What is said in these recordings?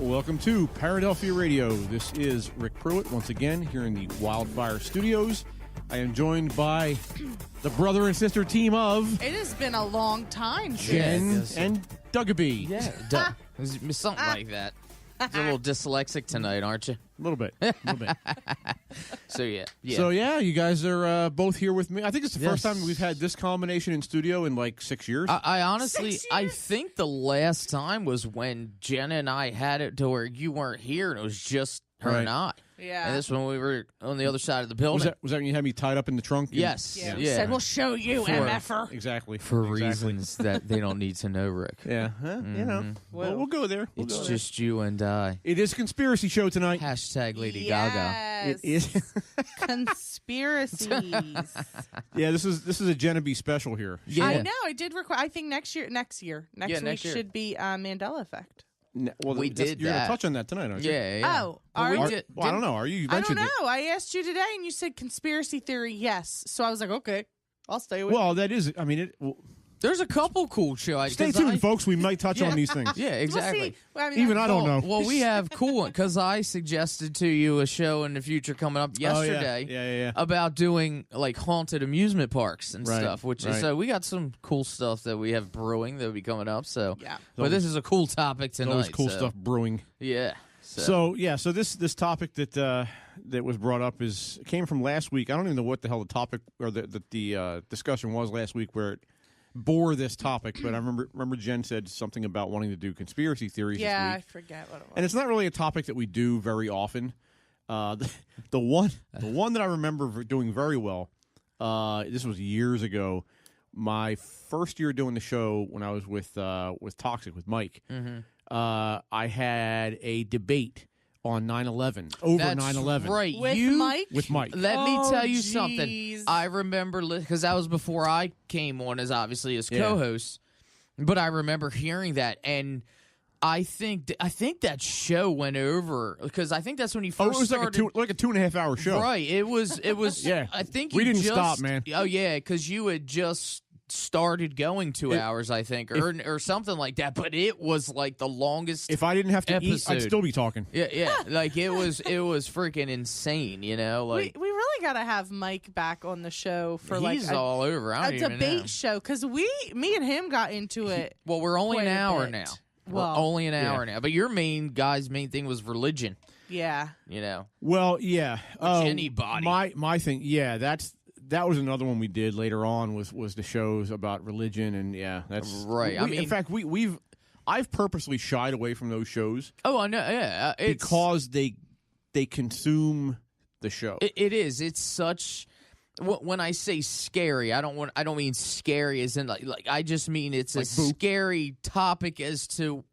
Welcome to Paradelphia Radio. This is Rick Pruitt once again here in the Wildfire Studios. I am joined by the brother and sister team of It has been a long time. Jen and Jennabee. Yeah, something like that. You're a little dyslexic tonight, aren't you? A little bit. So yeah. So yeah, you guys are both here with me. I think it's the first Yes. time we've had this combination in studio in like 6 years. I honestly, 6 years? I think the last time was when Jenna and I had it to where you weren't here and it was just her Right. and I. Yeah. And this when we were on the other side of the building. was that when you had me tied up in the trunk? Yes. Yeah. Yeah. Said, we'll show you, MFer. Exactly. For Exactly. reasons that they don't need to know, Rick. Yeah. You know. Well, we'll go there. We'll It's go just you and I. there. It is a conspiracy show tonight. Hashtag Lady Gaga. Yes. It is. Conspiracies. Yeah, this is a Jennabee special here. Yeah. I know. I did record. I think next week next year. should be Mandela Effect. Well, We did You're going that. to touch on that tonight, aren't you? Yeah. Oh, Well, are we you? did- Well, I don't know. Are you? You I don't mentioned know. I asked you today, and you said conspiracy theory. Yes. So I was like, okay, I'll stay with. Well, that is. I mean, There's a couple cool shows. stay tuned, folks. We might touch on these things. Yeah, exactly. We'll see. Even I don't know. Well, we have cool one because I suggested to you a show in the future coming up yesterday Yeah. about doing like haunted amusement parks and Right, stuff. Which right. is so we got some cool stuff that we have brewing that will be coming up. So Yeah. but this is a cool topic tonight. Always cool so, stuff brewing. Yeah. So this topic that was brought up came from last week. I don't even know what the hell the topic or the discussion was last week where it bore this topic, but I remember Jen said something about wanting to do conspiracy theories Yeah, I this week. forget what it was. And it's not really a topic that we do very often. The one that I remember doing very well, this was years ago, my first year doing the show when I was with Toxic, with Mike. I had a debate on 9/11, over That's 9/11. right. With you, Mike? With Mike. Let me Oh, tell you geez. something. I remember because that was before I came on as obviously as Yeah. co-host, but I remember hearing that, and I think that show went over because I think that's when you Oh, first it was started. like a 2.5 hour show. Right. It was. Yeah. I think We you didn't just, stop, man. Oh yeah, because you had just started going 2 hours, I think, or something like that. But it was like the longest. If I didn't have to eat, I'd Episode. still be talking. Yeah. Like it was freaking insane. You know, like we really got to have Mike back on the show for like he's a, all over. I a don't even know. debate show because me and him got into it. Well, we're only quite an a hour bit. now. Well, we're only an hour now. But your main thing was religion. Yeah. You know. Well, yeah. Anybody. My thing, yeah, that was another one we did later on was the shows about religion, and yeah, that's Right, I mean- in fact, I've purposely shied away from those shows Oh, I know. Yeah, it's, because they consume the show. it is. It's such. When I say scary, I don't mean scary as in like I just mean it's Like a boo. scary topic as to.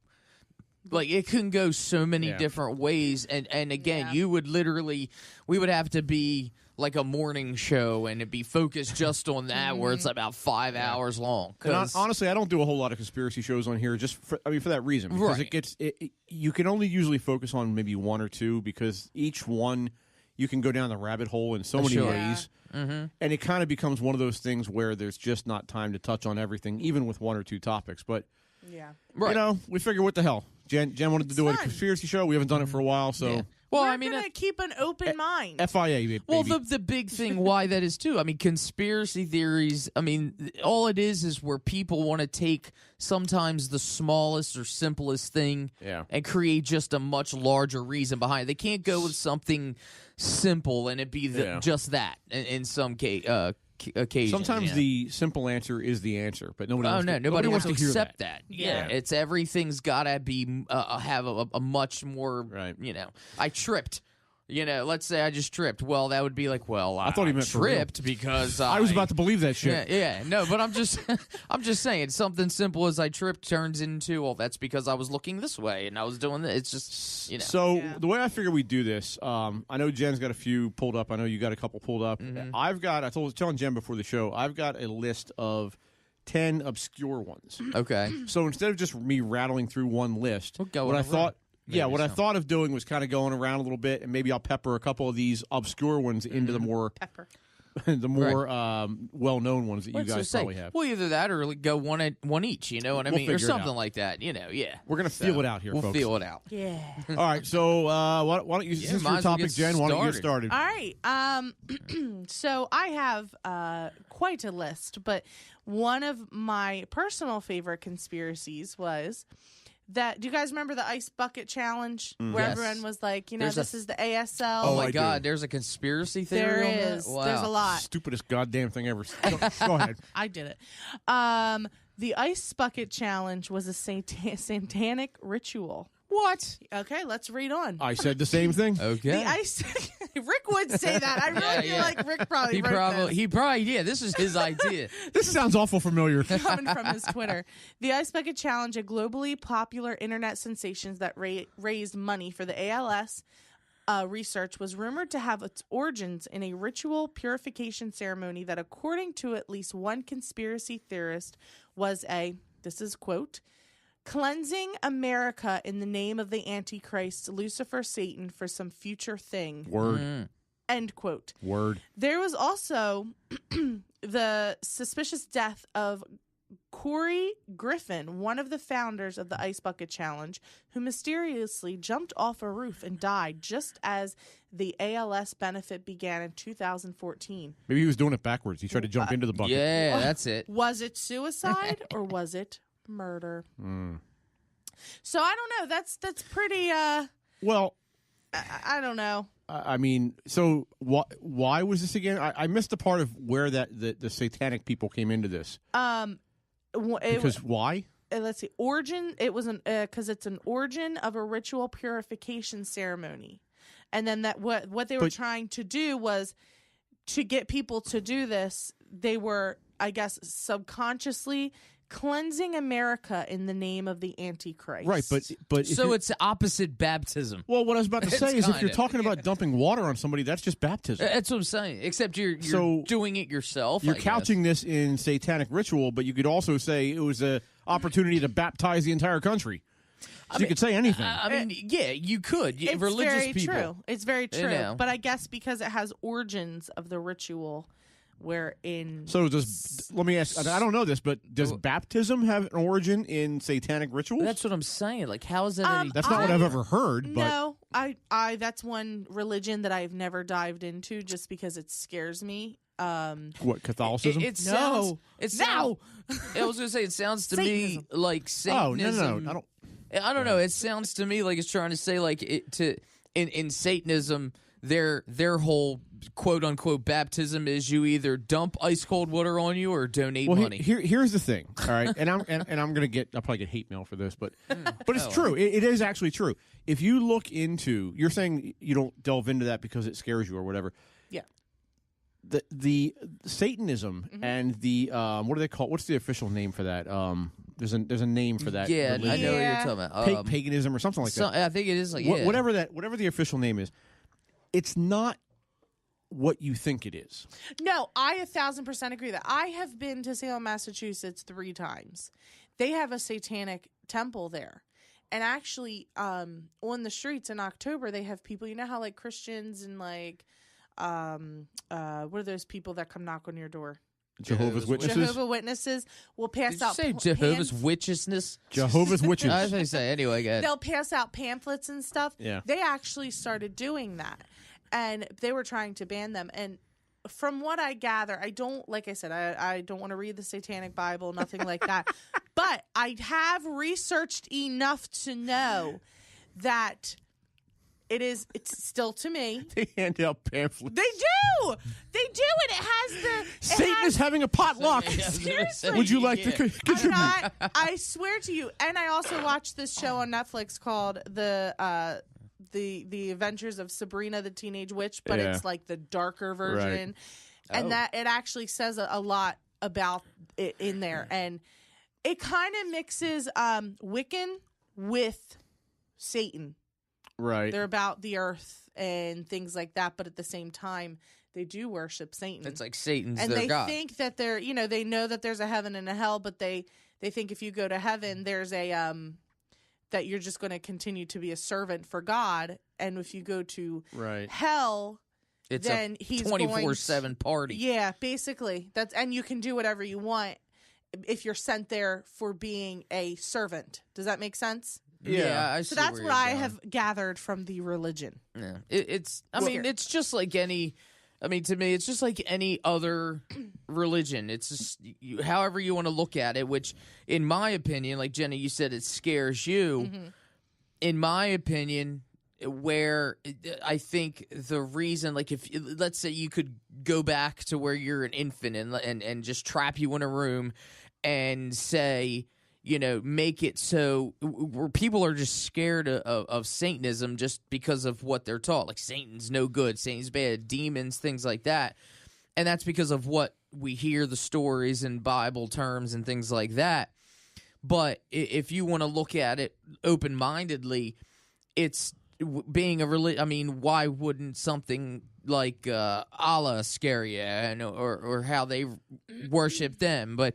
Like it can go so many Yeah. different ways, and again, Yeah. you would literally, we would have to be like a morning show, and it'd be focused just on that, where it's about 5 hours long. And 'Cause- honestly, I don't do a whole lot of conspiracy shows on here, just for that reason, because Right. you can only usually focus on maybe one or two, because each one you can go down the rabbit hole in so many Sure. ways. And it kind of becomes one of those things where there's just not time to touch on everything, even with one or two topics. But Yeah. Right. you know, we figure what the hell. Jen wanted to do a fun. conspiracy show. We haven't done it for a while, so Yeah. Well, We're I mean, gonna keep an open mind. FIA, baby. well, the big thing why that is too. I mean, conspiracy theories. I mean, all it is where people want to take sometimes the smallest or simplest thing, Yeah. and create just a much larger reason behind it. They can't go with something simple and it be just that in some case. Occasion. Sometimes the simple answer is the answer, but nobody. Oh wants no! to, Nobody wants to hear accept that. that. Yeah, it's everything's gotta be have a much more. Right. You know, I tripped. You know, let's say I just tripped. Well, that would be like, well, I thought he meant for real. tripped because I was about to believe that shit. Yeah, no, but I'm just, I'm just saying something simple as I tripped turns into, well, that's because I was looking this way and I was doing this. It's just, you know. So the way I figure we do this, I know Jen's got a few pulled up. I know you got a couple pulled up. I was telling Jen before the show, I've got a list of 10 obscure ones. Okay. So instead of just me rattling through one list, We'll go what I over thought. Yeah, maybe what I some. thought of doing was kind of going around a little bit, and maybe I'll pepper a couple of these obscure ones into the more Pepper. the more well-known ones that you Let's guys just say, probably have. well, either that or go one each. You know what I mean, or figure it something out. like that. You know, yeah. We're gonna feel it out here, We'll folks. feel it out. Yeah. All right, so why don't you, since might your as well topic, get Jen, why don't you get started? All right. So I have quite a list, but one of my personal favorite conspiracies was that. Do you guys remember the ice bucket challenge where Yes. everyone was like, There's this is the ASL? Oh I my do. God, there's a conspiracy theory there on that? is. Wow. There's a lot. Stupidest goddamn thing ever. Go ahead. I did it. The ice bucket challenge was a satanic ritual. What? Okay, let's read on. I said the same thing. Okay. The ice. Rick would say that. I really feel like Rick probably He wrote probably yeah. This is his idea. This sounds awful familiar. this coming from his Twitter. The ice bucket challenge, a globally popular internet sensation that raised money for the ALS research, was rumored to have its origins in a ritual purification ceremony that, according to at least one conspiracy theorist, was a, this is quote, cleansing America in the name of the Antichrist, Lucifer, Satan, for some future thing. Word. End quote. Word. There was also the suspicious death of Corey Griffin, one of the founders of the Ice Bucket Challenge, who mysteriously jumped off a roof and died just as the ALS benefit began in 2014. Maybe he was doing it backwards. He tried to jump into the bucket. Yeah, that's it. Was it suicide or was it murder? So I don't know. That's pretty. Well, I don't know. I mean, so why was this again? I missed the part of where the satanic people came into this. Because why? Let's see. Origin. It was because it's an origin of a ritual purification ceremony, and then that what they were trying to do was to get people to do this. They were, I guess, subconsciously cleansing America in the name of the Antichrist. Right, but So it's opposite baptism. well, what I was about to say It's is if you're kinda. talking about dumping water on somebody, that's just baptism. That's what I'm saying. Except you're So, doing it yourself. You're I guess. couching this in satanic ritual, but you could also say it was an opportunity to baptize the entire country. So you could say anything. I mean, yeah, you could. It's Religious very people. true. It's very true. know. But I guess because it has origins of the ritual, wherein So let me ask, I don't know this, but does baptism have an origin in satanic rituals? That's what I'm saying. Like, how is that any? That's not what I've ever heard, but no, I that's one religion that I've never dived into just because it scares me. what, Catholicism? It No. sounds. It sounds. I was gonna say it sounds to me Satanism. like oh, Satanism. no, I don't. I don't know. It sounds to me like it's trying to say like in Satanism, their whole quote unquote baptism is you either dump ice cold water on you or donate Well, money. here's the thing, all right, and I'm gonna I'll probably get hate mail for this, but it's true. It is actually true. If you look into, you're saying you don't delve into that because it scares you or whatever. Yeah. The Satanism and the what do they call? What's the official name for that? There's a name for that. yeah, I religion. know what you're Yeah. talking about. Paganism or something like that. I think it is like Whatever the official name is, it's not what you think it is. No, I 1,000% agree that I have been to Salem, Massachusetts 3 times. They have a satanic temple there. And actually, on the streets in October, they have people, you know how like Christians and like, what are those people that come knock on your door? Jehovah's Witnesses. Jehovah's Witnesses will pass Did you out say Jehovah's Witchesness? Jehovah's Witches. I was going to say anyway. Go ahead. They'll pass out pamphlets and stuff. Yeah. They actually started doing that. And they were trying to ban them. And from what I gather, I don't, like I said, I don't want to read the Satanic Bible, nothing like that. But I have researched enough to know that it's still to me. They hand out pamphlets. They do! They do! And it has the... Satan is having a potluck. Seriously. Would you like to contribute? I swear to you. And I also watched this show on Netflix called the Adventures of Sabrina the Teenage Witch, but Yeah. it's like the darker version. And that it actually says a lot about it in there. And it kind of mixes Wiccan with Satan. Right. They're about the earth and things like that, but at the same time, they do worship Satan. It's like Satan's and their they god. think that they're, they know that there's a heaven and a hell, but they think if you go to heaven, there's a that you're just going to continue to be a servant for God, and if you go to Right. hell, it's then a he's 24/7 party. Yeah, basically. And you can do whatever you want if you're sent there for being a servant. Does that make sense? Yeah, I see So that's where what you're I going. have gathered from the religion. Yeah, it's just like any. I mean, to me, it's just like any other religion. It's just however you want to look at it. Which, in my opinion, like Jenna, you said, it scares you. Mm-hmm. In my opinion, where I think the reason, like, if let's say you could go back to where you're an infant and just trap you in a room and say, you know, make it so where people are just scared of Satanism just because of what they're taught. Like, Satan's no good, Satan's bad, demons, things like that. And that's because of what we hear, the stories and Bible terms and things like that. But if you want to look at it open-mindedly, it's being a religion. I mean, why wouldn't something like Allah scare you, or how they worship them? But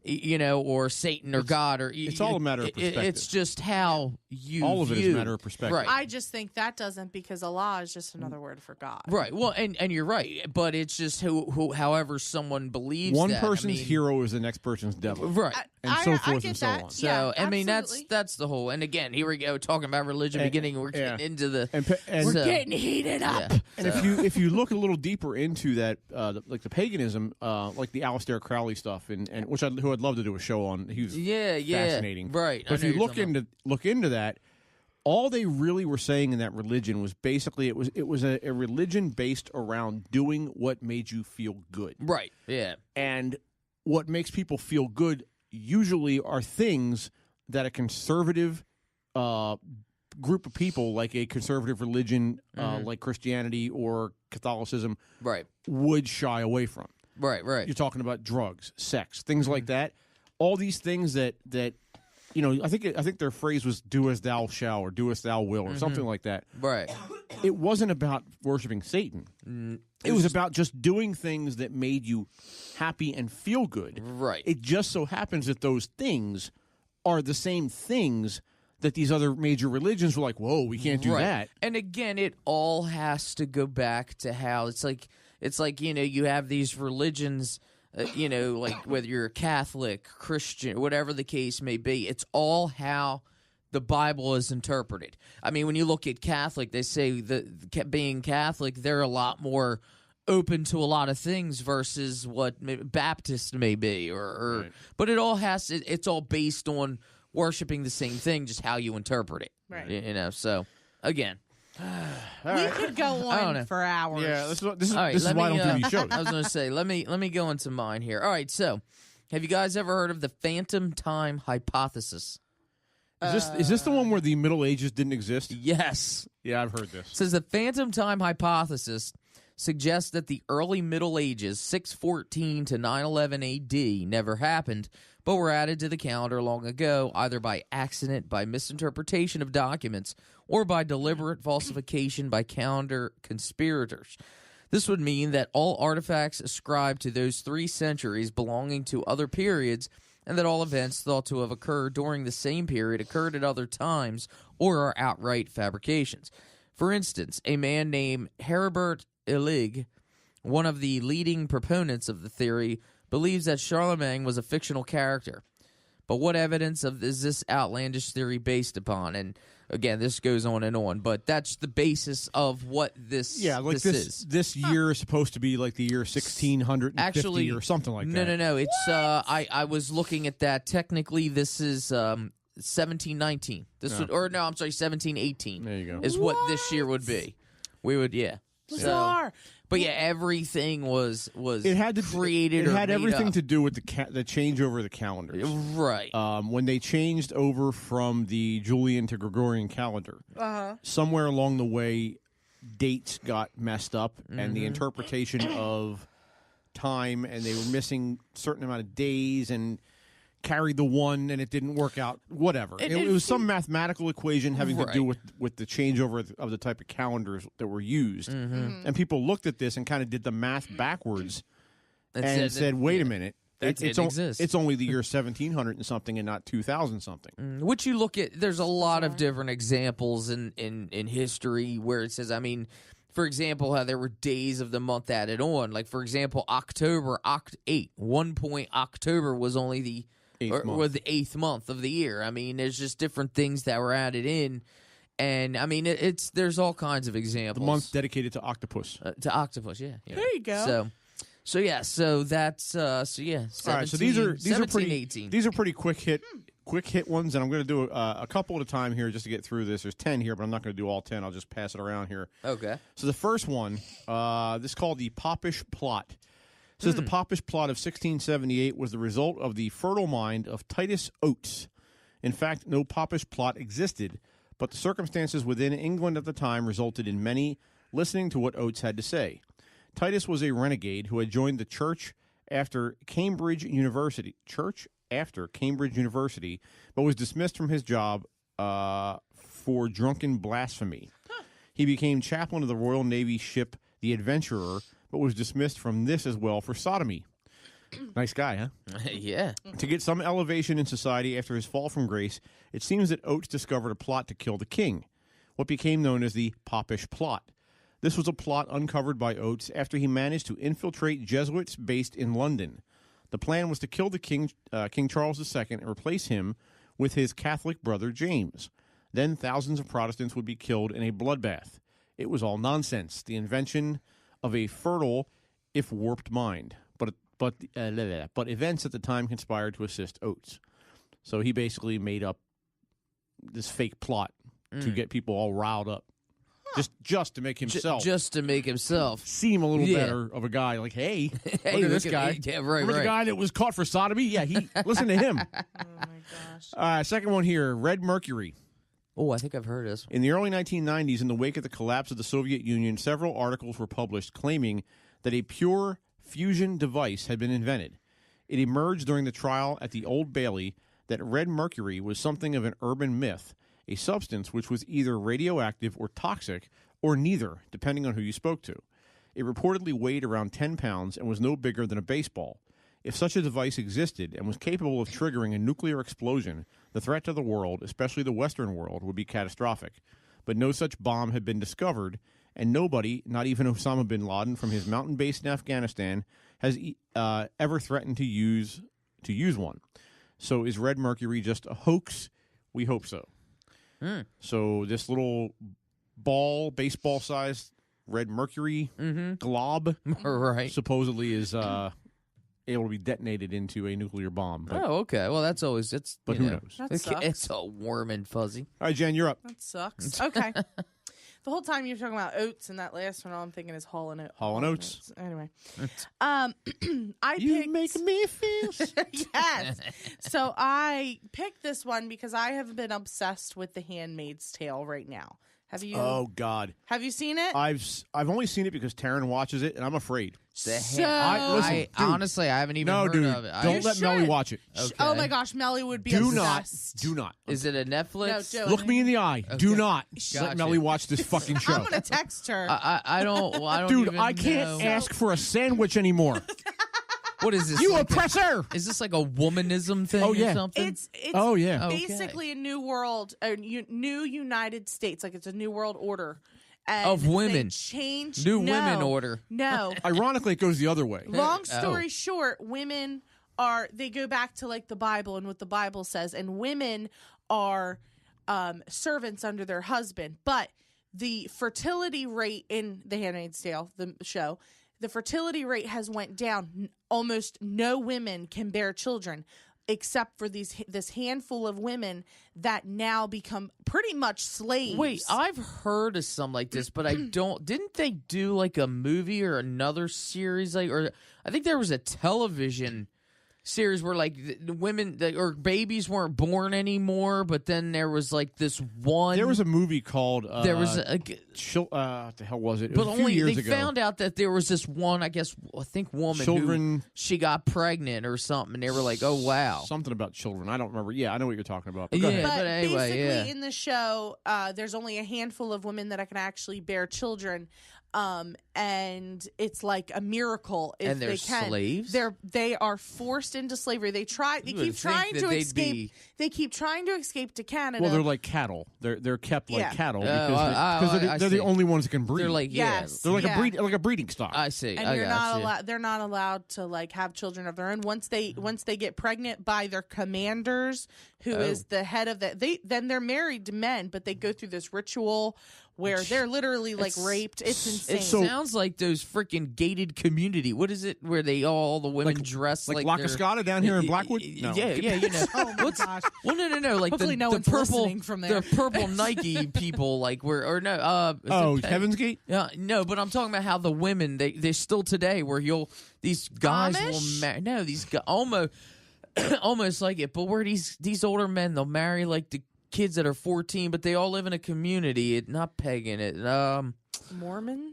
you know, or Satan or God, or it's all a matter of perspective. It's just how you all of it view. is a matter of perspective. Right. I just think that doesn't, because Allah is just another word for God. Right. Well, and you're right, but it's just who however someone believes. One that. person's hero is the next person's devil. Right. And so forth get and so that. on. So Yeah, I mean absolutely. that's the whole. And again, here we go talking about religion. We're getting into the. And We're getting heated up. Yeah. And if you look a little deeper into that, like the paganism, like the Aleister Crowley stuff, and who I'd love to do a show on. He was fascinating, right? But if you look into that, all they really were saying in that religion was basically it was a religion based around doing what made you feel good, right? Yeah, and what makes people feel good usually are things that a conservative group of people, like a conservative religion, like Christianity or Catholicism, right, would shy away from. Right. You're talking about drugs, sex, things like that. All these things that you know, I think their phrase was "do as thou shalt" or "do as thou will" or something like that. Right. It wasn't about worshiping Satan. It was about just doing things that made you happy and feel good. Right. It just so happens that those things are the same things that these other major religions were like, whoa, we can't do that. And again, it all has to go back to how it's like, you know, you have these religions, you know, like whether you're a Catholic, Christian, whatever the case may be, it's all how the Bible is interpreted. I mean, when you look at Catholic, they say that being Catholic, they're a lot more open to a lot of things versus what Baptist may be, or Right. But it all has, it's all based on worshiping the same thing, just how you interpret it. Right. You know, so again. We could go I don't know. on for hours. Yeah, this is All right, why I don't do these shows. I was going to say, let me go into mine here. All right, so have you guys ever heard of the phantom time hypothesis? Is this the one where the Middle Ages didn't exist? Yes. Yeah, I've heard this. It says the phantom time hypothesis suggests that the early Middle Ages, 614 to 911 AD, never happened, but were added to the calendar long ago, either by accident, by misinterpretation of documents, or by deliberate falsification by calendar conspirators. This would mean that all artifacts ascribed to those 3 centuries belonging to other periods, and that all events thought to have occurred during the same period occurred at other times or are outright fabrications. For instance, a man named Heribert Illig, one of the leading proponents of the theory, believes that Charlemagne was a fictional character. But what evidence is this outlandish theory based upon? And again, this goes on, but that's the basis of what this this is. This year is supposed to be like the year 1650 Actually, or something like that. No. It's I was looking at that. Technically, this is 1719. This would, or no, I'm sorry, 1718. There you go. Is what this year would be. We would, yeah. Bizarre. But yeah, everything was It had to created. It had or made everything up. to do with the change over the calendars. Right. When they changed over from the Julian to Gregorian calendar, somewhere along the way, dates got messed up, and the interpretation of time, and they were missing a certain amount of days, and carried the one, and it didn't work out. Whatever. It was some mathematical equation having to do with the changeover of the type of calendars that were used, and people looked at this and kind of did the math backwards, and said, "Wait a minute." It's only the year 1700 and something, and not 2000 something. Which you look at, there's a lot of different examples in history where it says, I mean, for example, how there were days of the month added on. Like, for example, October, 8. 1 point, October was only the was the 8th month of the year. I mean, there's just different things that were added in. And, I mean, there's all kinds of examples. The month dedicated to octopus. To octopus, yeah. There you go. So that's, 17, all right, so these are pretty 18. These are pretty quick hit ones, and I'm going to do a couple at a time here just to get through this. There's 10 here, but I'm not going to do all 10. I'll just pass it around here. Okay. So the first one, this is called the Popish Plot. It says the Popish Plot of 1678 was the result of the fertile mind of Titus Oates. In fact, no Popish Plot existed, but the circumstances within England at the time resulted in many listening to what Oates had to say. Titus was a renegade who had joined the church after Cambridge University, but was dismissed from his job for drunken blasphemy. He became chaplain of the Royal Navy ship the Adventurer, but was dismissed from this as well for sodomy. Nice guy, huh? Yeah. To get some elevation in society after his fall from grace, it seems that Oates discovered a plot to kill the king, what became known as the Popish Plot. This was a plot uncovered by Oates after he managed to infiltrate Jesuits based in London. The plan was to kill the King Charles II and replace him with his Catholic brother James. Then thousands of Protestants would be killed in a bloodbath. It was all nonsense, the invention of a fertile, if warped mind. But events at the time conspired to assist Oates. So he basically made up this fake plot to get people all riled up. Just to make himself. Just to make himself seem a little better of a guy. Like, hey, look at this guy. Yeah, right, Remember the guy that was caught for sodomy? Yeah, listen to him. Oh, my gosh. Second one here, Red Mercury. Oh, I think I've heard this. In the early 1990s, in the wake of the collapse of the Soviet Union, several articles were published claiming that a pure fusion device had been invented. It emerged during the trial at the Old Bailey that red mercury was something of an urban myth, a substance which was either radioactive or toxic, or neither, depending on who you spoke to. It reportedly weighed around 10 pounds and was no bigger than a baseball. If such a device existed and was capable of triggering a nuclear explosion, the threat to the world, especially the Western world, would be catastrophic. But no such bomb had been discovered, and nobody, not even Osama bin Laden from his mountain base in Afghanistan, has ever threatened to use one. So is red mercury just a hoax? We hope so. So this little ball, baseball-sized red mercury glob, right, supposedly is able to be detonated into a nuclear bomb. But, okay. Well, that's always but who knows? That sucks. It's all warm and fuzzy. All right, Jen, you're up. That sucks. Okay. The whole time you're talking about oats and that last one, all I'm thinking is Hall and Oates. Hall and Oates. Anyway, you make me feel. Yes. So I picked this one because I have been obsessed with The Handmaid's Tale right now. Have you? Oh God. Have you seen it? I've only seen it because Taryn watches it, and I'm afraid. Honestly, I haven't even heard of it. Don't let Melly watch it. Okay. Oh my gosh, Melly would be obsessed. Do not. Is it a Netflix? No, look me in the eye. Okay. Do not Gotcha. let Melly watch this fucking show. I'm gonna text her. I don't. Dude, even I can't know. ask for a sandwich anymore. What is this? You like oppressor! Is this like a womanism thing Oh, yeah. or something? It's oh yeah. basically a new world, a new United States. Like it's a new world order. And Of women. Women order. No. Ironically, it goes the other way. Long story short, women they go back to like the Bible and what the Bible says, and women are servants under their husband. But the fertility rate in The Handmaid's Tale, the show, the fertility rate has went down. Almost no women can bear children, except for this handful of women that now become pretty much slaves. Wait, I've heard of something like this, but I don't. Didn't they do like a movie or another series? Or I think there was a television series where like the women or babies weren't born anymore, but then there was like this one. There was a movie called. There was what the hell was it? It but was a few only years they ago. found out that there was this one, I think woman Children. who she got pregnant or something. And they were like, "Oh wow." Something about children. I don't remember. Yeah, I know what you're talking about. But Yeah. go ahead. But anyway, basically, yeah. in the show, there's only a handful of women that can actually bear children. And it's like a miracle if And they're they can. slaves? They are forced into slavery. They keep trying to escape. They keep trying to escape to Canada. Well, they're like cattle. They're kept like Yeah. cattle I because they're the see. only ones that can breed. They're like, Yes. They're like Yeah. like a breeding stock. I see. and I you're got not you. allowed. They're not allowed to like have children of their own. Once they get pregnant by their commanders, who is the head of that, then they're married to men, but they go through this ritual where they're literally like raped. It's insane. It sounds like those freaking gated community. What is it where they all the women dress like like La they're- Cascada down here in Blackwood? No. Yeah, you know. Oh my gosh. Well, no. Like Hopefully the, no the one's purple, listening from there. the purple Nike people, like is Oh, it Heaven's Gate? no, but I'm talking about how the women they're still today where these guys Amish? will these guys almost like it, but where these older men they'll marry like the kids that are 14, but they all live in a community. Not pagan,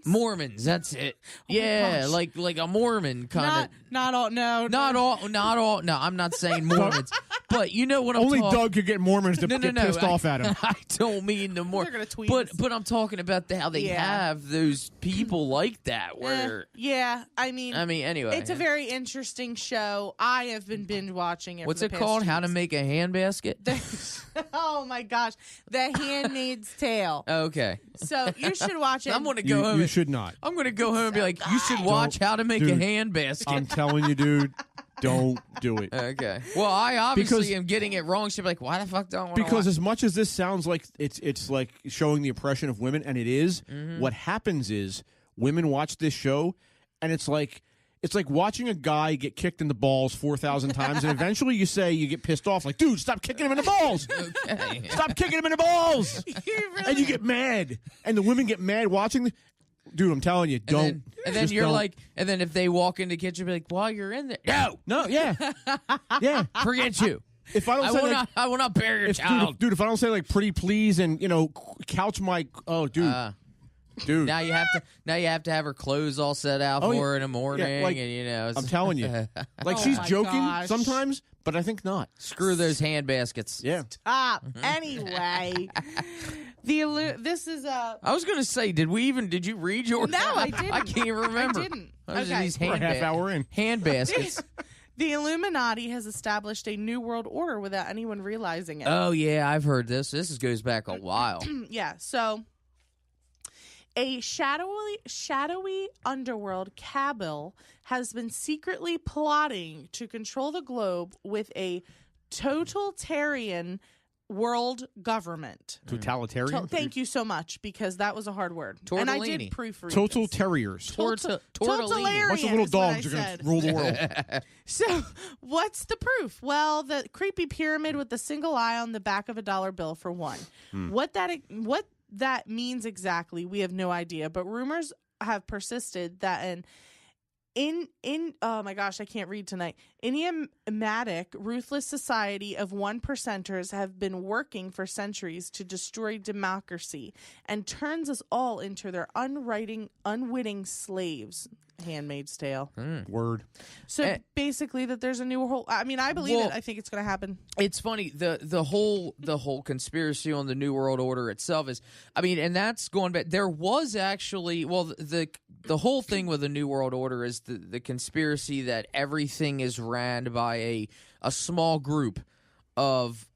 Mormons. That's it. Yeah, gosh. like a Mormon kind of. Not all. No. Not all. No, I'm not saying Mormons, but you know what I'm Only talking. Doug could get Mormons to get pissed off at him. I don't mean the more. They're gonna tweet us. But I'm talking about how they Yeah. have those people like that. Where Yeah, I mean, anyway, it's a very interesting show. I have been binge watching it. what's for it the past called? 2 How to weeks. make a handbasket? Oh my gosh, The Handmaid's Tale. Okay, So you should watch it. I'm gonna go home. You and- should not. I'm gonna go home and be like, you should watch How to Make a Dude, Handbasket. I'm telling you, dude, don't do it. Okay. Well, I obviously Because- am getting it wrong. She'd be like, why the fuck don't I want Because as much as this sounds like it's like showing the oppression of women, and it is, what happens is women watch this show, and it's like watching a guy get kicked in the balls 4,000 times, and eventually you get pissed off, like, dude, stop kicking him in the balls. Okay. Stop kicking him in the balls. And you get mad, and the women get mad watching. Dude, I'm telling you, don't. And then Just you're don't. like, and then if they walk in the kitchen, be like, while you're in there, no, yeah, yeah. forget you. If I don't say like, I will not bear your if, child. dude, if I don't say like pretty please and couch my dude. Now you have to have her clothes all set out Oh, for yeah. her in the morning, Yeah, like, and it's, I'm telling you, like Oh she's my joking gosh. sometimes, but I think not. screw those hand baskets. Yeah. Anyway, this is a. I was gonna say, did you read yours? No, I didn't. I can't remember. I didn't. Those are Okay. these We're a hand half hour in. hand baskets. The Illuminati has established a new world order without anyone realizing it. Oh yeah, I've heard this. This goes back a while. Yeah, so a shadowy underworld cabal has been secretly plotting to control the globe with a totalitarian world government. Totalitarian. Thank you so much, because that was a hard word. And I did Tortellini. proofread Total this. terriers. Tortellini. Totalitarian Bunch of little is what I dogs are going said. to rule the world. So, what's the proof? Well, the creepy pyramid with the single eye on the back of a dollar bill, for one. What that means exactly, we have no idea. But rumors have persisted that in oh my gosh, I can't read tonight. Enigmatic, ruthless society of 1%ers have been working for centuries to destroy democracy and turns us all into their unwitting slaves. Handmaid's Tale. Word. So basically, that there's a new whole. I mean, I believe Well, it. I think it's going to happen. It's funny the whole conspiracy on the New World Order itself is, I mean, and that's going back. There was actually, well, the whole thing with the New World Order is the conspiracy that everything is ran by a small group of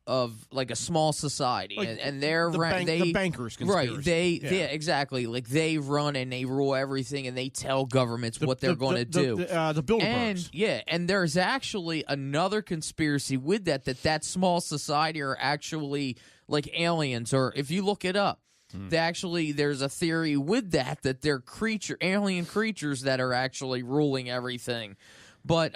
like a small society, Like and they're the bankers conspiracy. right. Yeah, exactly. Like they run and they rule everything, and they tell governments what they're going to do. The And Bilderbergs. and there's actually another conspiracy with that small society are actually like aliens, or if you look it up, there's a theory with that they're alien creatures that are actually ruling everything. But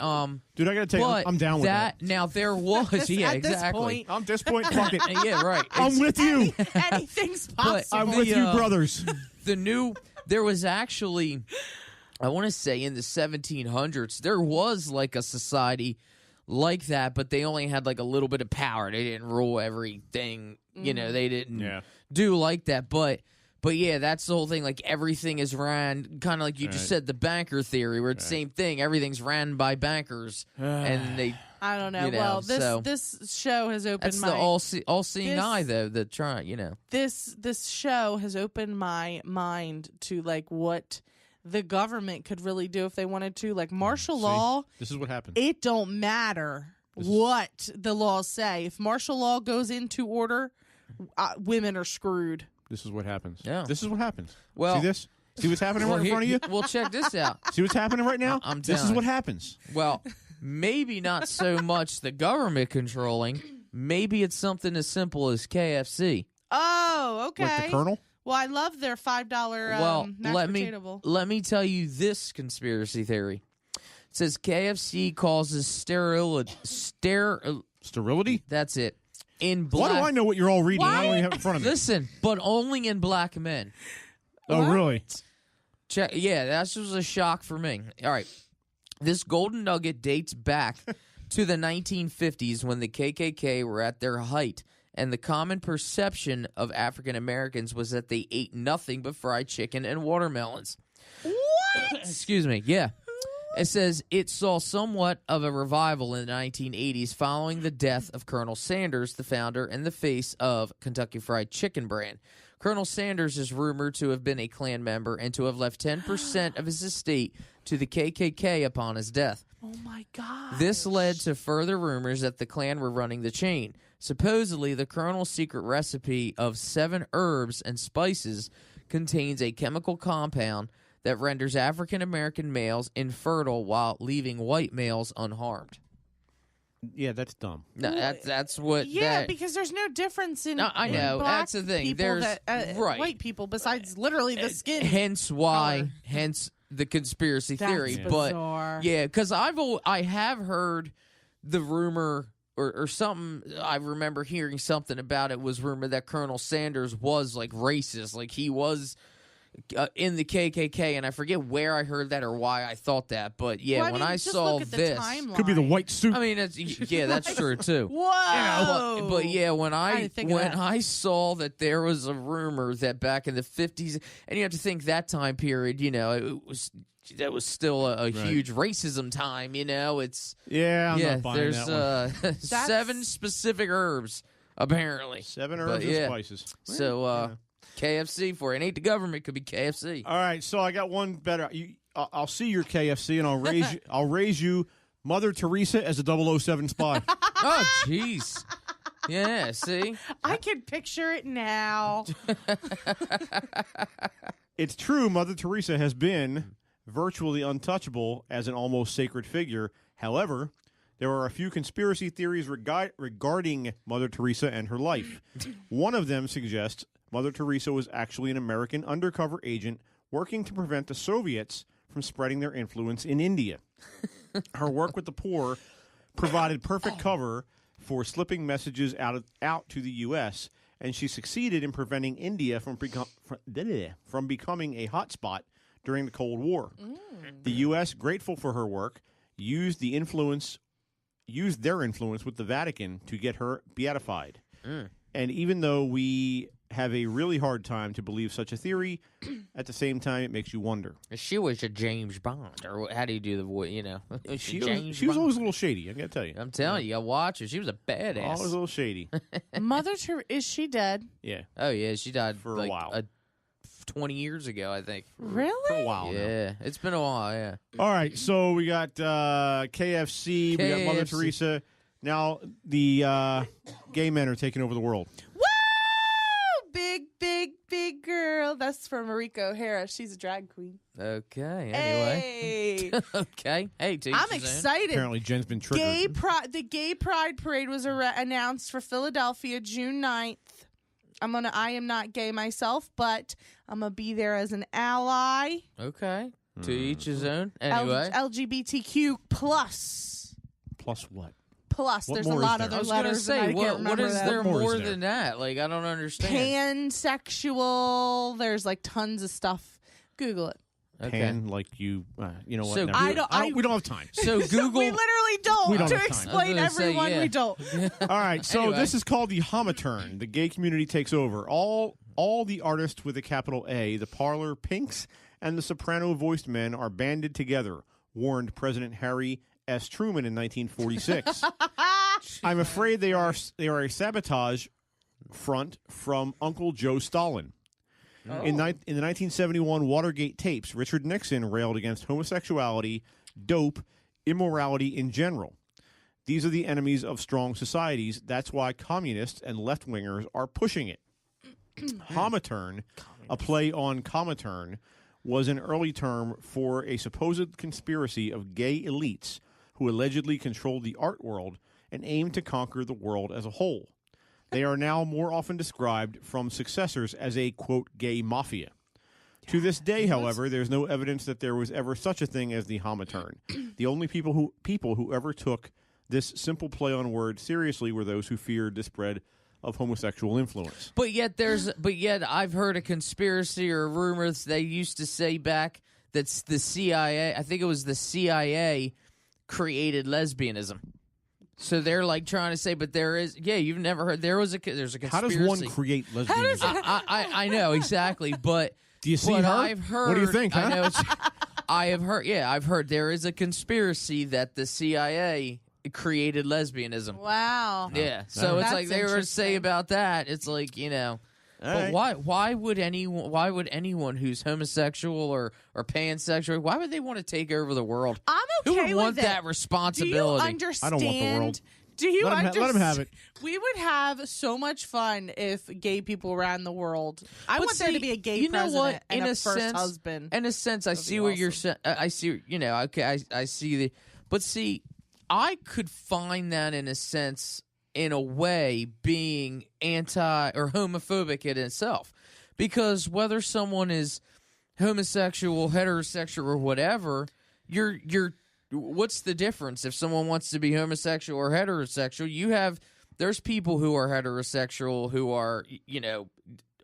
Dude, I got to tell you, I'm down with that. Now there was yeah, At this exactly. point, I'm at this point, fuck it. Yeah, right. I'm with you. anything's possible. I'm The, with you, brothers. There was actually, I want to say in the 1700s, there was like a society like that, but they only had like a little bit of power. They didn't rule everything. You know, they didn't do like that. But But yeah, that's the whole thing. Like everything is ran, kind of like you just said, the banker theory, where it's the same thing. Everything's ran by bankers, and they. I don't know. Well, this show has opened that's my the all-seeing eye, though. The This show has opened my mind to like what the government could really do if they wanted to. Like martial law. This is what happens. It don't matter what the laws say. If martial law goes into order, women are screwed. This is what happens. Yeah. This is what happens. Well, see this? See what's happening right in front of you? Well, check this out. See what's happening right now? I'm this is telling what happens. Well, maybe not so much the government controlling. Maybe it's something as simple as KFC. Oh, okay. Like the Colonel? Well, I love their $5 mashed potato bowl. Let me tell you this conspiracy theory. It says KFC causes sterility. That's it. In black. Why do I know what you're all reading? I don't even have it in front of me. Listen, but only in black men. Oh, really? Check. Yeah, that was a shock for me. All right. This golden nugget dates back to the 1950s when the KKK were at their height, and the common perception of African Americans was that they ate nothing but fried chicken and watermelons. What? Excuse me. Yeah. It says it saw somewhat of a revival in the 1980s following the death of Colonel Sanders, the founder and the face of Kentucky Fried Chicken brand. Colonel Sanders is rumored to have been a Klan member and to have left 10% of his estate to the KKK upon his death. Oh, my God. This led to further rumors that the Klan were running the chain. Supposedly, the Colonel's secret recipe of 7 herbs and spices contains a chemical compound that renders African-American males infertile while leaving white males unharmed. Yeah, that's dumb. No, that's what. Yeah, because there's no difference in. I know. Black That's the thing. people There's that, white people besides literally the skin. Hence the conspiracy theory. That's but bizarre. yeah, because I have heard the rumor or something. I remember hearing something about it was rumored that Colonel Sanders was like racist, like he was. In the KKK, and I forget where I heard that or why I thought that, but yeah, well, when I just saw look at this, the Could be the white suit. I mean, that's true too. Whoa! But yeah, when I saw that there was a rumor that back in the 50s, and you have to think that time period, that was still a huge racism time. It's I'm not buying there's that one. 7 specific herbs apparently, 7 herbs and spices. So. KFC for it. It ain't the government. Could be KFC. All right, so I got one better. I'll see your KFC, and I'll raise you Mother Theresa as a 007 spy. Oh, jeez. Yeah, see? I can picture it now. It's true, Mother Teresa has been virtually untouchable as an almost sacred figure. However, there are a few conspiracy theories regarding Mother Teresa and her life. One of them suggests Mother Teresa was actually an American undercover agent working to prevent the Soviets from spreading their influence in India. Her work with the poor provided perfect cover for slipping messages out to the U.S., and she succeeded in preventing India from becoming a hotspot during the Cold War. The U.S., grateful for her work, used their influence with the Vatican to get her beatified. And even though we have a really hard time to believe such a theory, at the same time, it makes you wonder. She was a James Bond, or how do you do the voice, She was always a little shady, I got to tell you. I'm telling you, I watch her. She was a badass. Always a little shady. Mother Teresa, is she dead? Yeah. Oh, yeah, she died for a while. 20 years ago, I think. Really? For a while Yeah, now. It's been a while, yeah. All right, so we got KFC, we got Mother Teresa. Now the gay men are taking over the world. Woo! Big girl. That's from Mariko O'Hara. She's a drag queen. Okay, anyway. Hey. Okay. Hey, teach I'm excited. Apparently, Jen's been triggered. The Gay Pride Parade was announced for Philadelphia June 9th. I am not gay myself, but I'm going to be there as an ally. Okay. To each his own. Anyway. LGBTQ plus. Plus what? Plus. What There's a more is lot there? of I other was going to letters. say, what what is there What more more is there? than that? Like, I don't understand. Pansexual. There's like tons of stuff. Google it. Okay. Pan, like you know what? So Never mind. we don't have time. So Google. We literally don't. We don't to have time. explain I was gonna say, everyone, yeah. we don't. All right, so Anyway. this is called the Homaturn. The gay community takes over. All all the artists with a capital A, the parlor pinks, and the soprano-voiced men are banded together, warned President Harry S. Truman in 1946. I'm afraid they are a sabotage front from Uncle Joe Stalin. Oh. In the 1971 Watergate tapes, Richard Nixon railed against homosexuality, dope, immorality in general. These are the enemies of strong societies. That's why communists and left-wingers are pushing it. Homatern, a play on Comintern, was an early term for a supposed conspiracy of gay elites who allegedly controlled the art world and aimed to conquer the world as a whole. They are now more often described from successors as a, quote, gay mafia. To this day, however, there's no evidence that there was ever such a thing as the Homatern. The only people who ever took this simple play on words seriously were those who feared the spread of homosexual influence. But yet I've heard a conspiracy or rumors they used to say back that the CIA, I think it was the CIA, created lesbianism. So they're like trying to say, but there is, you've never heard, there's a conspiracy. How does one create lesbianism? I know, exactly, but do you see her? I've heard, what do you think, huh? I know I've heard there is a conspiracy that the CIA created lesbianism. Wow. Yeah. So it's That's like they were to say about that. It's like, but why would anyone who's homosexual or pansexual, why would they want to take over the world? I'm okay Who would want with it. that responsibility? Do you understand? I don't want the world. Do you understand? Let him have it. We would have so much fun if gay people ran the world. I But want there see, to be a gay you know president what? and In a a first sense- husband. In a sense, I That'd see be what you're awesome. saying. I see, okay, I see the, but see, I could find that in a sense, in a way, being anti or homophobic in itself, because whether someone is homosexual, heterosexual, or whatever, you're. What's the difference if someone wants to be homosexual or heterosexual? There's people who are heterosexual who are,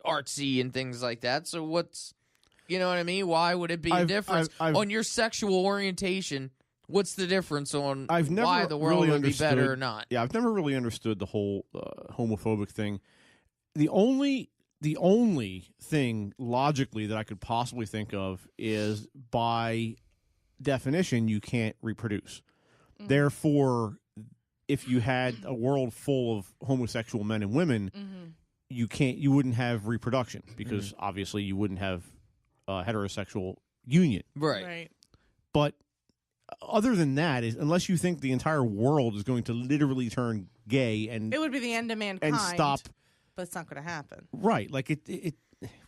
artsy and things like that. So what's, you know what I mean? Why would it be a difference on your sexual orientation? What's the difference on why the world really would be better or not? Yeah, I've never really understood the whole homophobic thing. The only thing logically that I could possibly think of is by definition you can't reproduce. Mm-hmm. Therefore, if you had a world full of homosexual men and women, you wouldn't have reproduction because obviously you wouldn't have a heterosexual union. Right. But other than that, unless you think the entire world is going to literally turn gay and it would be the end of mankind and stop, but it's not going to happen. Right? Like it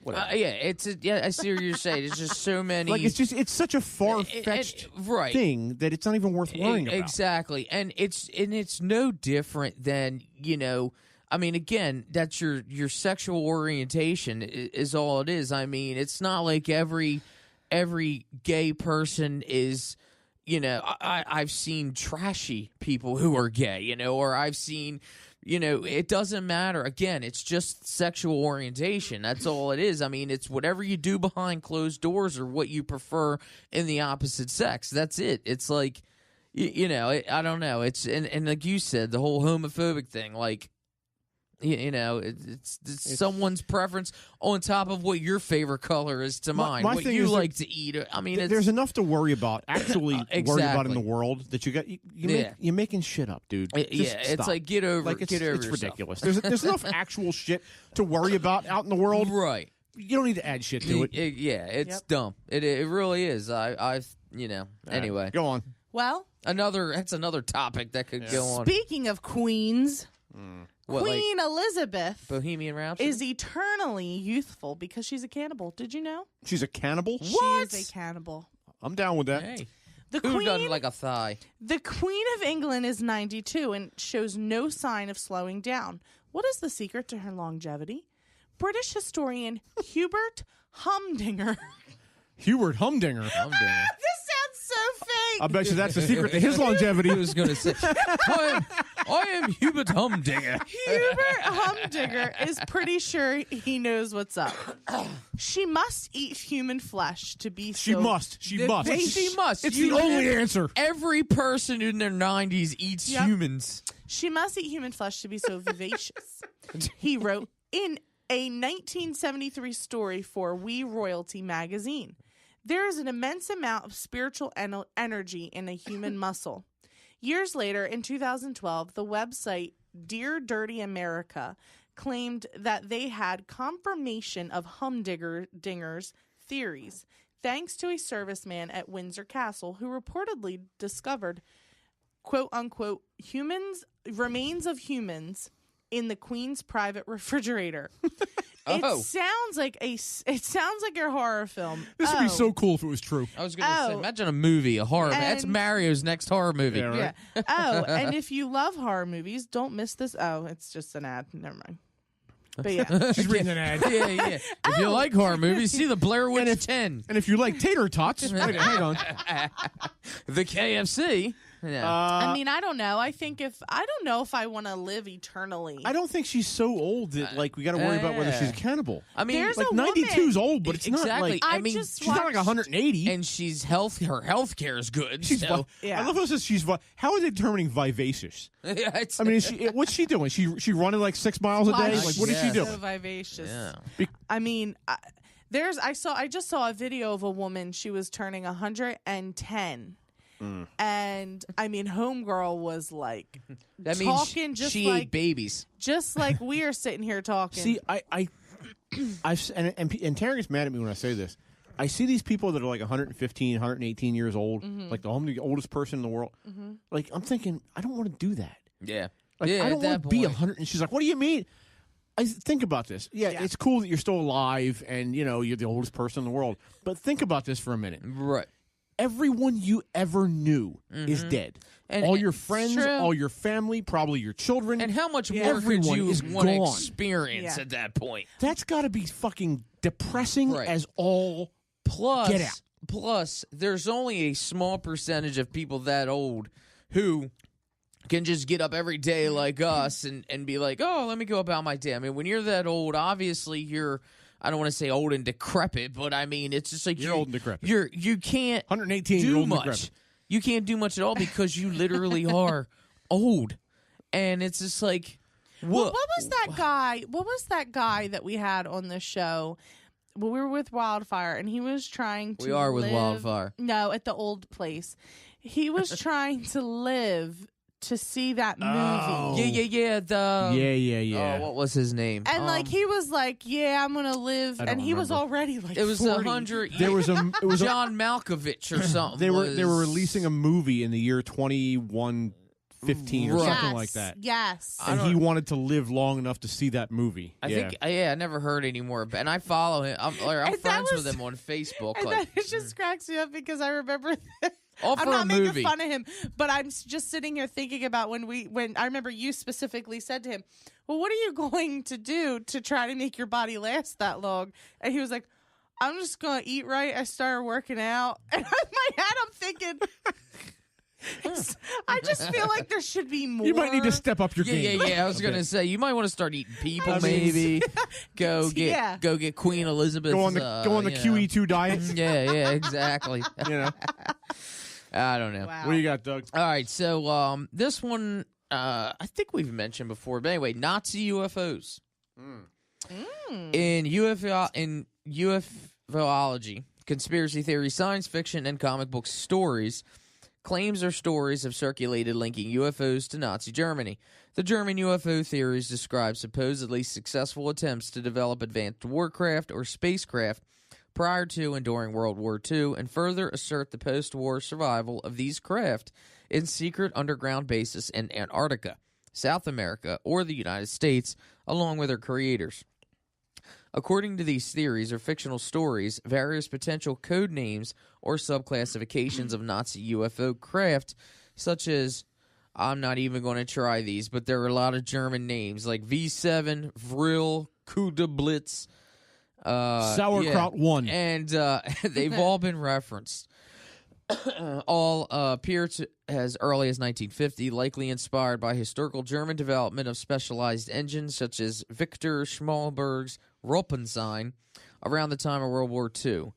whatever. I see what you're saying. It's just so many. Like it's such a far-fetched thing that it's not even worth worrying about. Exactly, and it's no different than I mean, again, that's your sexual orientation is all it is. I mean, it's not like every gay person is. I've seen trashy people who are gay, or I've seen, it doesn't matter. Again, it's just sexual orientation. That's all it is. I mean, it's whatever you do behind closed doors or what you prefer in the opposite sex. That's it. It's like, I don't know. It's, and like you said, the whole homophobic thing, like, it's someone's preference on top of what your favorite color is to mine. My what thing you is like to eat. I mean, there's enough to worry about. Actually, worry about in the world that you're making shit up, dude. It's stop. like get over it's yourself. ridiculous. There's enough actual shit to worry about out in the world. Right. You don't need to add shit to it. It's dumb. It really is. I've anyway. Go on. Well, that's another topic that could go on. Speaking of queens. What, Queen Elizabeth Bohemian Rhapsody is eternally youthful because she's a cannibal. Did you know? She's a cannibal? What? She is a cannibal. I'm down with that. Hey. The Who Queen doesn't like a thigh? The Queen of England is 92 and shows no sign of slowing down. What is the secret to her longevity? British historian Hubert Humdinger. Hubert Humdinger. This sounds so fake. I bet you that's the secret to his longevity. I was going to say, I am Hubert Humdinger. Hubert Humdinger is pretty sure he knows what's up. She must eat human flesh to be She must. She must. It's the only answer. Every person in their 90s eats humans. She must eat human flesh to be so vivacious. He wrote, in a 1973 story for We Royalty magazine. There is an immense amount of spiritual energy in a human muscle. Years later, in 2012, the website Dear Dirty America claimed that they had confirmation of humdinger's theories, thanks to a serviceman at Windsor Castle who reportedly discovered, quote-unquote, remains of humans in the Queen's private refrigerator. It sounds like a horror film. This would be so cool if it was true. I was going to say, imagine a movie, a horror. That's Mario's next horror movie. Yeah, right? Yeah. And if you love horror movies, don't miss this. Oh, it's just an ad. Never mind. But yeah. She's reading an ad. Yeah. If you like horror movies, see the Blair Witch 10. And if you like tater tots, wait, hang on. The KFC. Yeah. I mean, I don't know. I don't know if I want to live eternally. I don't think she's so old that we got to worry about whether she's a cannibal. I mean, there's like a 92 is old, but it's exactly. not like I mean, she's not like 180. And she's healthy. Her health care is good. She's so. Yeah. I love how it says she's. How are they determining vivacious? Yeah, I mean, what's she doing? She running like 6 miles a day? Like, what is she doing? So vivacious. Yeah. I mean, I just saw a video of a woman. She was turning 110. And I mean, homegirl was like that talking means just she like ate babies, just like we are sitting here talking. See, and Taryn gets mad at me when I say this. I see these people that are like 115, 118 years old, like the oldest person in the world. Like, I'm thinking, I don't want to do that. Yeah. Like, yeah, I don't want to be 100. And she's like, what do you mean? I think about this. Yeah, it's cool that you're still alive and, you're the oldest person in the world. But think about this for a minute. Right. Everyone you ever knew is dead. And all your friends, true. all your family, probably your children. And how much more could everyone you is want to gone. experience at that point? That's got to be fucking depressing as all get out. Plus, there's only a small percentage of people that old who can just get up every day like us and be like, oh, let me go about my day. I mean, when you're that old, obviously you're, I don't want to say old and decrepit, but I mean, it's just like you're old and decrepit. You can't 118 do old much. And decrepit. You can't do much at all because you literally are old, and it's just like, what was that guy? What was that guy that we had on the show? Well, we were with Wildfire, and he was trying to. We are with live, Wildfire. No, at the old place, he was trying to live to see that movie. Oh. Yeah. Yeah. Oh, what was his name? And like he was like, "Yeah, I'm gonna live," and he was already like, it was 40. 100. It was John Malkovich or something. They were releasing a movie in the year 2115 or something like that. Yes. And he wanted to live long enough to see that movie. I think, I never heard any more. And I follow him. I'm friends with him on Facebook. And like, it just cracks me up because I remember. all for I'm not a movie. making fun of him, but I'm just sitting here thinking about when I remember you specifically said to him, "Well, what are you going to do to try to make your body last that long?" And he was like, "I'm just gonna eat right." I started working out, and in my head, I'm thinking. I just feel like there should be more. You might need to step up your game. Yeah. I was gonna say you might want to start eating people. Maybe go get Queen Elizabeth. Go on the QE2 diet. Yeah, exactly. I don't know. Wow. What do you got, Doug? All right, so this one I think we've mentioned before, but anyway, Nazi UFOs. In UFOlogy, conspiracy theory, science fiction, and comic book stories, claims or stories have circulated linking UFOs to Nazi Germany. The German UFO theories describe supposedly successful attempts to develop advanced warcraft or spacecraft prior to and during World War II, and further assert the post-war survival of these craft in secret underground bases in Antarctica, South America, or the United States, along with their creators. According to these theories or fictional stories, various potential code names or subclassifications of Nazi UFO craft, such as, I'm not even going to try these, but there are a lot of German names, like V7, Vril, Kudablitz, Sauerkraut 1. and they've all been referenced. All appear to as early as 1950, likely inspired by historical German development of specialized engines such as Victor Schmalberg's Ruppenzine around the time of World War II.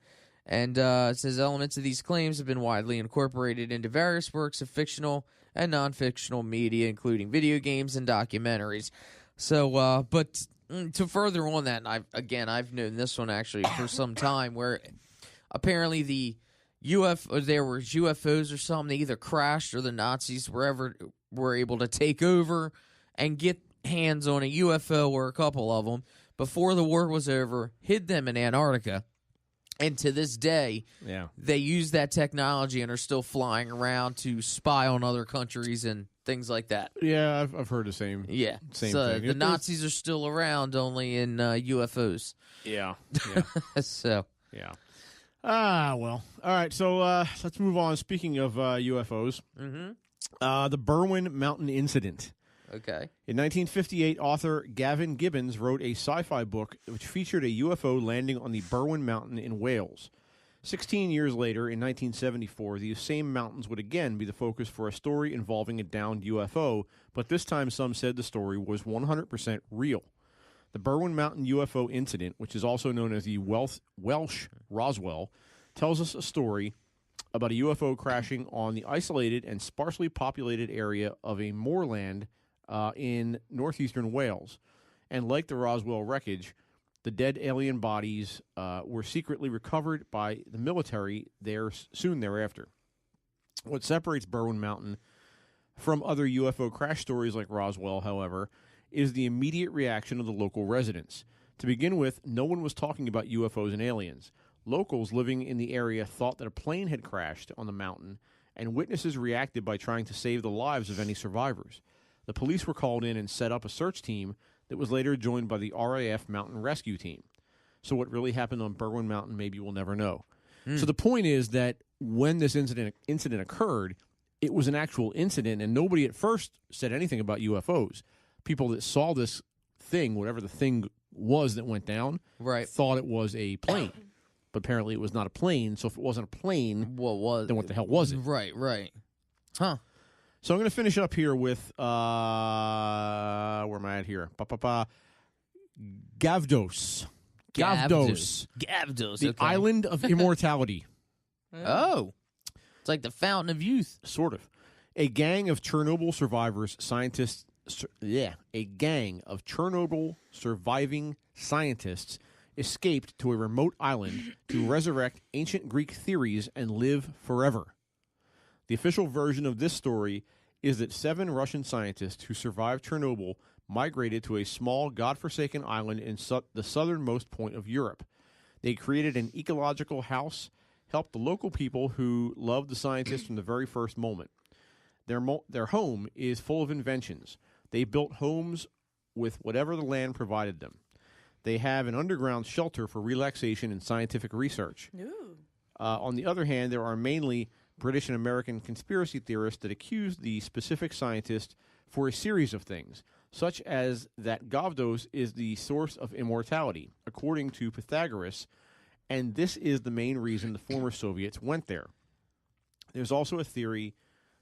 And it says elements of these claims have been widely incorporated into various works of fictional and non-fictional media, including video games and documentaries. So, but To further on that, and I've known this one actually for some time, where apparently there were UFOs or something. They either crashed or the Nazis were able to take over and get hands on a UFO or a couple of them before the war was over, hid them in Antarctica. And to this day, they use that technology and are still flying around to spy on other countries and things like that. Yeah, I've heard the same. Yeah, same so thing. The Nazis are still around, only in UFOs. Yeah. So yeah. Well. All right. So let's move on. Speaking of UFOs, the Berwyn Mountain Incident. Okay. In 1958, author Gavin Gibbons wrote a sci-fi book which featured a UFO landing on the Berwyn Mountain in Wales. 16 years later, in 1974, these same mountains would again be the focus for a story involving a downed UFO, but this time some said the story was 100% real. The Berwyn Mountain UFO incident, which is also known as the Welsh Roswell, tells us a story about a UFO crashing on the isolated and sparsely populated area of a moorland in northeastern Wales. And like the Roswell wreckage, the dead alien bodies were secretly recovered by the military there soon thereafter. What separates Berwyn Mountain from other UFO crash stories like Roswell, however, is the immediate reaction of the local residents. To begin with, no one was talking about UFOs and aliens. Locals living in the area thought that a plane had crashed on the mountain, and witnesses reacted by trying to save the lives of any survivors. The police were called in and set up a search team that was later joined by the RAF Mountain Rescue Team. So what really happened on Berwyn Mountain, maybe we'll never know. So the point is that when this incident occurred, it was an actual incident, and nobody at first said anything about UFOs. People that saw this thing, whatever the thing was that went down, thought it was a plane. But apparently it was not a plane, so if it wasn't a plane, then what the hell was it? Right. Huh. So I'm going to finish up here with, where am I at here? Gavdos. Gavdos. The Island of Immortality. Oh. It's like the Fountain of Youth. Sort of. A gang of Chernobyl surviving scientists escaped to a remote island to resurrect ancient Greek theories and live forever. The official version of this story is that 7 Russian scientists who survived Chernobyl migrated to a small, godforsaken island in the southernmost point of Europe. They created an ecological house, helped the local people who loved the scientists from the very first moment. Their home is full of inventions. They built homes with whatever the land provided them. They have an underground shelter for relaxation and scientific research. On the other hand, there are mainly British and American conspiracy theorists that accuse the specific scientist for a series of things, such as that Gavdos is the source of immortality, according to Pythagoras, and this is the main reason the former Soviets went there. There's also a theory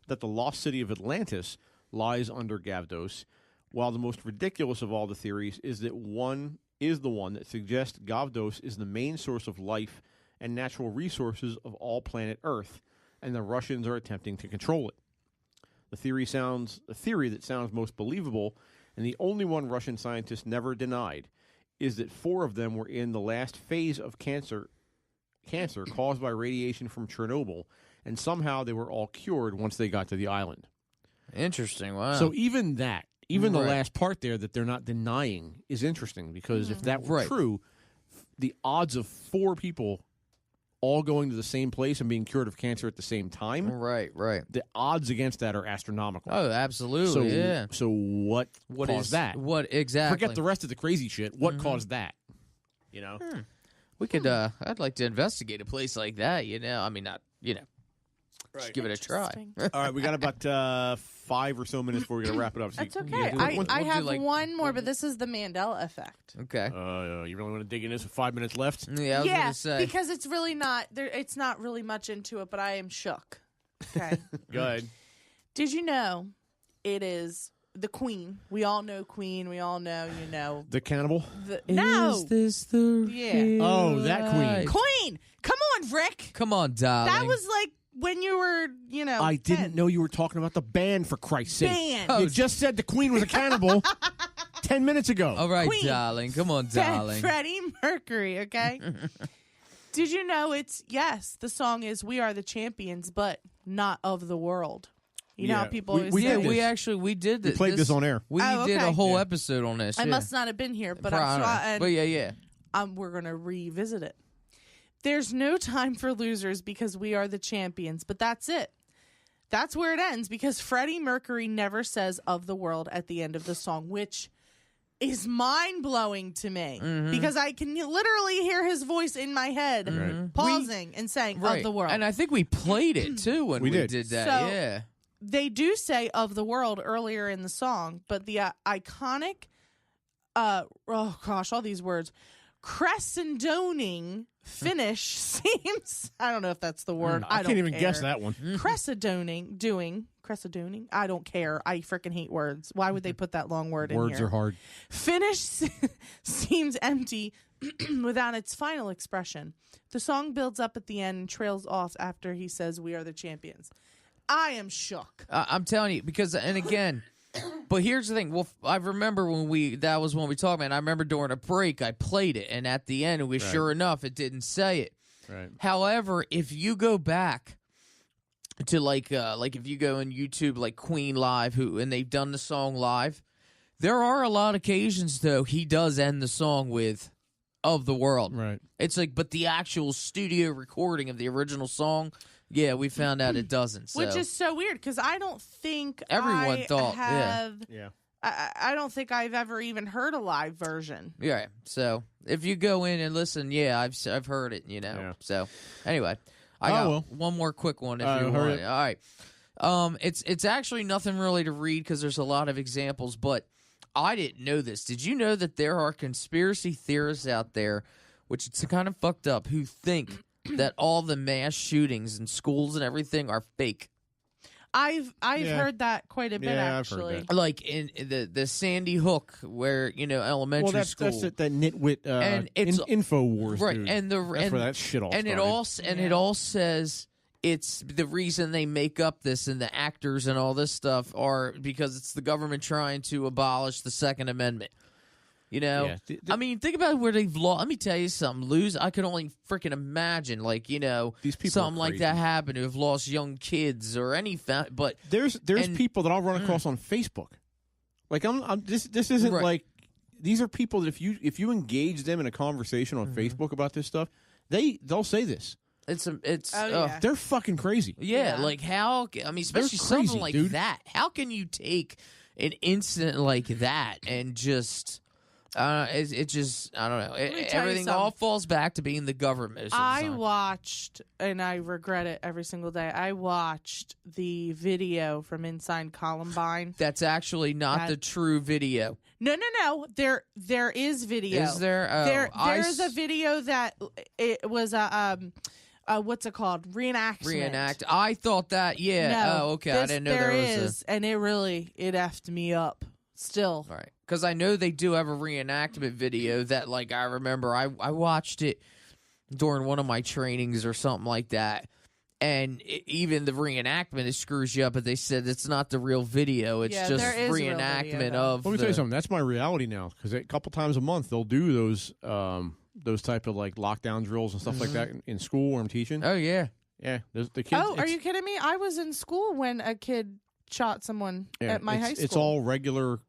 that the lost city of Atlantis lies under Gavdos, while the most ridiculous of all the theories is the one that suggests Gavdos is the main source of life and natural resources of all planet Earth, and the Russians are attempting to control it. The theory that sounds most believable, and the only one Russian scientists never denied, is that 4 of them were in the last phase of cancer caused by radiation from Chernobyl, and somehow they were all cured once they got to the island. Interesting, wow. So even the last part there that they're not denying is interesting, because if that were true, the odds of 4 people all going to the same place and being cured of cancer at the same time, right, the odds against that are astronomical. Oh, absolutely, So what caused that? What exactly? Forget the rest of the crazy shit. What caused that? You know? We could, I'd like to investigate a place like that, I mean, not, just give it a try. All right, we got about 5 or so minutes before we're going to wrap it up. So That's okay. I have one more, but this is the Mandela effect. Okay. You really want to dig in this with 5 minutes left? Yeah, I was going to say. Because it's really not, it's not really much into it, but I am shook. Okay. Go ahead. Did you know it is the Queen? We all know Queen. We all know, The cannibal? No. Is this the real Oh, that Queen. Queen! Come on, Rick! Come on, darling. That was like when you were, I 10. didn't know you were talking about the band, for Christ's sake. Band. You just said the Queen was a cannibal 10 minutes ago. All right, Queen. darling. Come on, darling. Freddie Mercury, okay? Did you know the song is We Are the Champions, but not of the world. You know how people always we say did this. we did this. We played this on air. We did okay. a whole episode on this. I yeah. must not have been here, but But yeah. we're going to revisit it. There's no time for losers because we are the champions, but that's it. That's where it ends because Freddie Mercury never says of the world at the end of the song, which is mind-blowing to me because I can literally hear his voice in my head pausing and saying of the world. And I think we played it too when we did that. So, yeah. They do say of the world earlier in the song, but the iconic, oh gosh, all these words, crescendoning finish seems, I don't know if that's the word. I can't even care. guess that one. Crescendoning, I don't care. I freaking hate words. Why would they put that long word in here? Words are hard. Finish seems empty without its final expression. The song builds up at the end and trails off after he says, we are the champions. I am shook. I'm telling you, because, and again, but here's the thing. Well, I remember that was when we talked about it. I remember during a break, I played it, and at the end, it was sure enough, it didn't say it. Right. However, if you go back to like if you go on YouTube, like Queen Live, and they've done the song live, there are a lot of occasions, though, he does end the song with of the world. Right. It's like, but the actual studio recording of the original song, yeah, we found out it doesn't. So. Which is so weird because I don't think Everyone thought, yeah. I don't think I've ever even heard a live version. Yeah. So if you go in and listen, yeah, I've heard it. You know. Yeah. So anyway, I got one more quick one if you want. All right. It's actually nothing really to read because there's a lot of examples, but I didn't know this. Did you know that there are conspiracy theorists out there, which it's kind of fucked up, who think that all the mass shootings in schools and everything are fake? I've heard that quite a bit actually. I've heard that. Like in the Sandy Hook, where elementary school. That's that nitwit and it's InfoWars, right? dude. And that's where that shit all and started. it all says it's the reason they make up this and the actors and all this stuff are because it's the government trying to abolish the Second Amendment. You know, I mean, think about where they've lost. Let me tell you something. I could only freaking imagine, these people something like that happen who have lost young kids or any. But there's people that I'll run across on Facebook. Like this isn't like these are people that if you engage them in a conversation on Facebook about this stuff, they'll say this. They're fucking crazy. Yeah, like how? I mean, especially something like that. How can you take an incident like that and just? It just, I don't know. Everything all falls back to being the government. I watched, and I regret it every single day, I watched the video from inside Columbine. That's actually not the true video. No. There is video. Is there? There's a video that it was a what's it called? Reenactment. I thought that, yeah. No, okay. I didn't know there was and it effed me up. Still. All right. Because I know they do have a reenactment video that, like, I remember I watched it during one of my trainings or something like that. And even the reenactment, it screws you up, but they said it's not the real video. It's just reenactment of. Let me tell you something. That's my reality now. Because a couple times a month, they'll do those type of, like, lockdown drills and stuff like that in school where I'm teaching. Oh, yeah. Yeah. The kids. Oh, are you kidding me? I was in school when a kid shot someone at my high school. It's all regular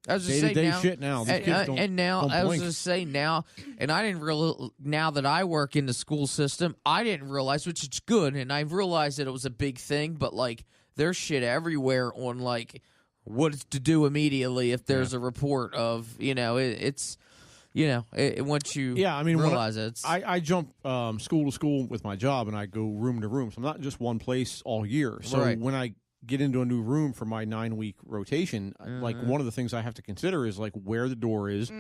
I was just day-to-day shit now. I was just saying now, and I didn't realize, now that I work in the school system, I didn't realize, which is good, and I realized that it was a big thing, but, like, there's shit everywhere on, like, what to do immediately if there's a report of, once you realize it. I jump school to school with my job, and I go room to room, so I'm not in just one place all year. So when I get into a new room for my 9-week rotation, like one of the things I have to consider is like where the door is,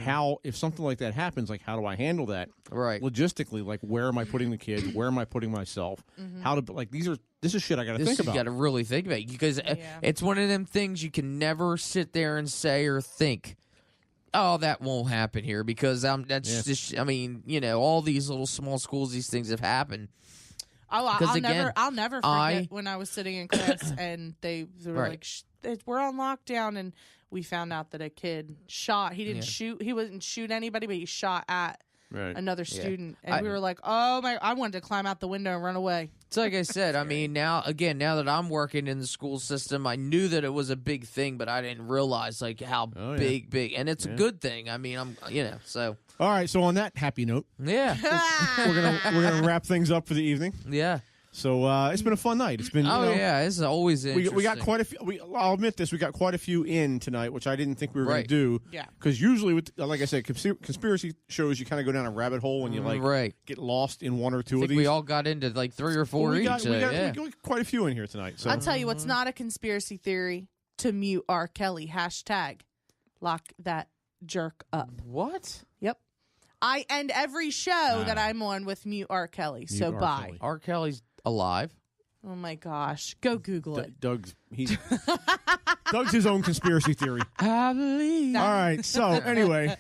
how, if something like that happens, like how do I handle that? Right. Logistically, like where am I putting the kids? Where am I putting myself? How to, like, this is shit I got to think about. You got to really think about it because it's one of them things you can never sit there and say or think, oh, that won't happen here because just, I mean, all these little small schools, these things have happened. I'll never forget when I was sitting in class and they were like, we're on lockdown, and we found out that a kid shot. He didn't shoot. He wouldn't shoot anybody, but he shot at another student, and we were like, "Oh my!" I wanted to climb out the window and run away. So, like I said, I mean, now that I'm working in the school system, I knew that it was a big thing, but I didn't realize like how big, and it's a good thing. I mean, so. All right, so on that happy note, we're gonna wrap things up for the evening. Yeah. So it's been a fun night. It's been this is always interesting. We got quite a few. I'll admit this. We got quite a few in tonight, which I didn't think we were going to do. Yeah. Because usually, like I said, conspiracy shows you kind of go down a rabbit hole when you get lost in one or two of these. We all got into like 3 or 4 each. We got quite a few in here tonight. So I'll tell you what's not a conspiracy theory: to mute R. Kelly. # lock that jerk up. What? Yep. I end every show that I'm on with mute R. Kelly. So bye. R. Kelly's alive. Oh my gosh. Go Google it. Doug's his own conspiracy theory. I believe. All right. So anyway,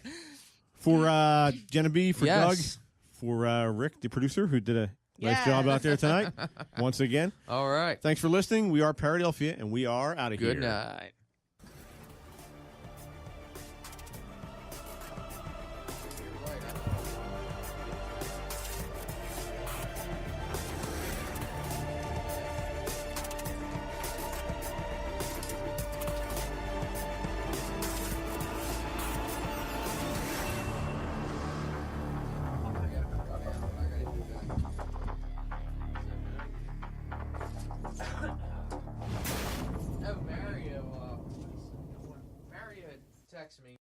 for Jennabee, for Doug, for Rick, the producer, who did a nice job out there tonight, once again. All right. Thanks for listening. We are Paradelphia, and we are out of here. Good night. Mario texted me.